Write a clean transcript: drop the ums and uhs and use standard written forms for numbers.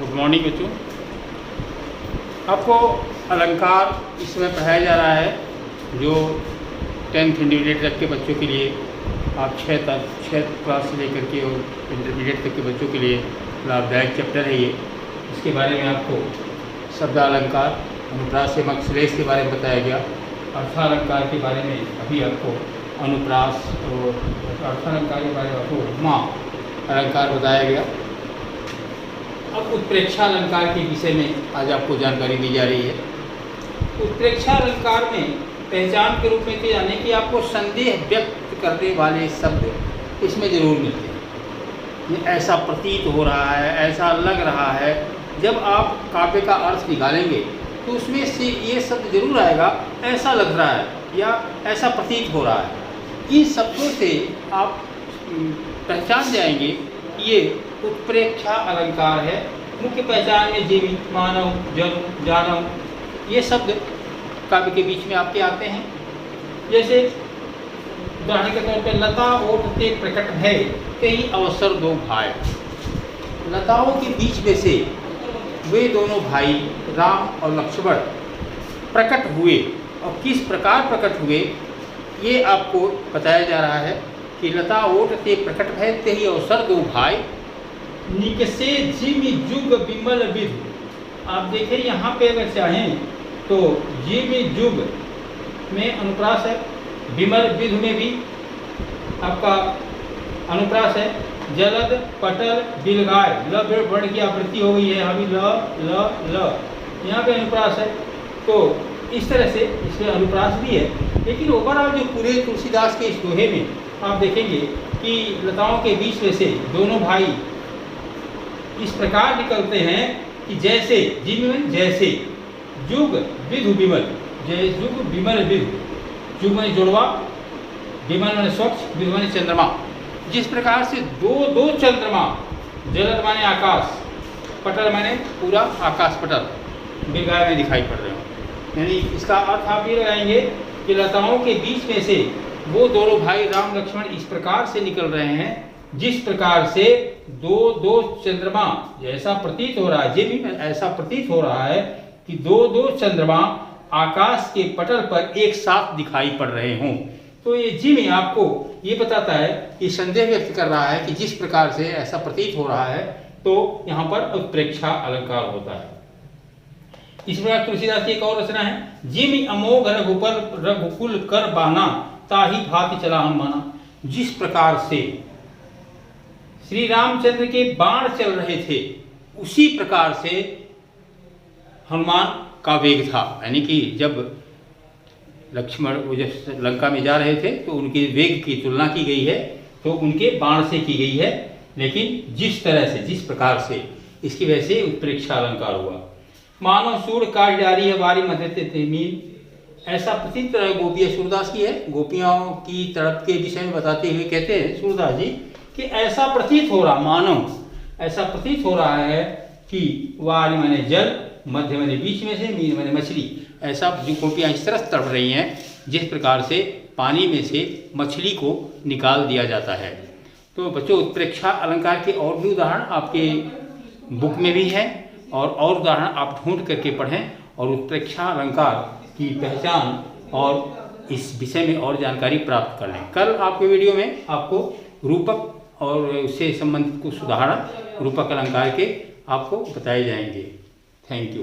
Good morning बच्चों। आपको अलंकार इस समय पढ़ाया जा रहा है जो 10th इंटरमीडिएट तक के बच्चों के लिए। आप 6 क्लास से लेकर के और इंटरमीडिएट तक के बच्चों के लिए लाभदायक चैप्टर है ये। इसके बारे में आपको शब्दालंकार, अनुप्रास एवं श्लेष के बारे में बताया गया। अर्थालंकार के बारे में अभी आपको अनुप्रास और अर्थालंकार के बारे में आपको उपमा अलंकार बताया गया। अब उत्प्रेक्षालंकार के विषय में आज आपको जानकारी दी जा रही है। उत्प्रेक्षालंकार में पहचान के रूप में ये जाने कि आपको संदेह व्यक्त करने वाले शब्द इसमें जरूर मिलते हैं। ये ऐसा प्रतीत हो रहा है, ऐसा लग रहा है। जब आप काव्य का अर्थ निकालेंगे तो उसमें से ये शब्द जरूर आएगा, ऐसा लग रहा है या ऐसा प्रतीत हो रहा है। इन शब्दों से आप पहचान जाएंगे कि ये उत्प्रेक्षा अलंकार है। मुख्य पहचान में जीवी, मानव, जन, जानव ये शब्द काव्य के बीच में आपके आते हैं। जैसे उदाहरण के तौर पर लता ओट ते प्रकट है कई अवसर दो भाई। लताओं के बीच में से वे दोनों भाई राम और लक्ष्मण प्रकट हुए और किस प्रकार प्रकट हुए ये आपको बताया जा रहा है कि लता ओट ते प्रकट है ते ही अवसर दो भाई निकसे जिमि जुग बिमल विध। आप देखें यहाँ पे अगर चाहें तो जिमि जुग में अनुप्रास है, बिमल विध में भी आपका अनुप्रास है। जलद पटल बिलगाय ल वर्ण की आवृत्ति हो गई है, अभी ल यहाँ पे अनुप्रास है। तो इस तरह से इसमें अनुप्रास भी है। लेकिन ओवरऑल जो पूरे तुलसीदास के इस दोहे में आप देखेंगे कि लताओं के बीच में से दोनों भाई इस प्रकार निकलते हैं कि जैसे जिनमें जैसे जुग विधु विमल, जय जुग विमल विधु। जुग माने जुड़वा, विमल माने स्वच्छ, विधु माने चंद्रमा। जिस प्रकार से दो चंद्रमा, जलद माने आकाश, पटल माने पूरा आकाश पटल बिलगाय में दिखाई पड़ रहे हैं। यानी इसका अर्थ आप ये लगाएंगे कि लताओं के बीच में से वो दोनों भाई राम लक्ष्मण इस प्रकार से निकल रहे हैं जिस प्रकार से दो चंद्रमा जैसा प्रतीत हो रहा है। ये भी ऐसा प्रतीत हो रहा है कि दो चंद्रमा आकाश के पटल पर एक साथ दिखाई पड़ रहे हों। तो ये जिमी आपको ये बताता है कि संदेह व्यक्त कर रहा है कि जिस प्रकार से ऐसा प्रतीत हो रहा है तो यहाँ पर उत्प्रेक्षा अलंकार होता है। इस प्रकार तुलसीदास की एक और रचना है, जिमि अमोघ रघुकुल कर बाना ताही भांति चला हनुमाना। जिस प्रकार से श्री रामचंद्र के बाण चल रहे थे उसी प्रकार से हनुमान का वेग था। यानी कि जब लक्ष्मण वो जब लंका में जा रहे थे तो उनके वेग की तुलना की गई है तो उनके बाण से की गई है। लेकिन जिस तरह से जिस प्रकार से इसकी वजह से उत्प्रेक्षा अलंकार हुआ। मानव सूर काट डारी है वारी मध्य मीन। ऐसा प्रतीत गोपियाँ सूरदास की है। गोपियों की तड़प के विषय में बताते हुए कहते हैं सूरदास जी कि ऐसा प्रतीत हो रहा, मानव ऐसा प्रतीत हो रहा है कि वारी माने जल, मध्य माने बीच में से, मीन माने मछली। ऐसा जो गोपियाँ इस तरह तड़प रही हैं जिस प्रकार से पानी में से मछली को निकाल दिया जाता है। तो बच्चों उत्प्रेक्षा अलंकार के और भी उदाहरण आपके बुक में भी हैं और उदाहरण आप ढूंढ करके पढ़ें और उत्प्रेक्षा अलंकार की पहचान और इस विषय में और जानकारी प्राप्त कर लें। कल आपके वीडियो में आपको रूपक और उससे संबंधित कुछ उदाहरण रूपक अलंकार के आपको बताए जाएंगे। Thank you.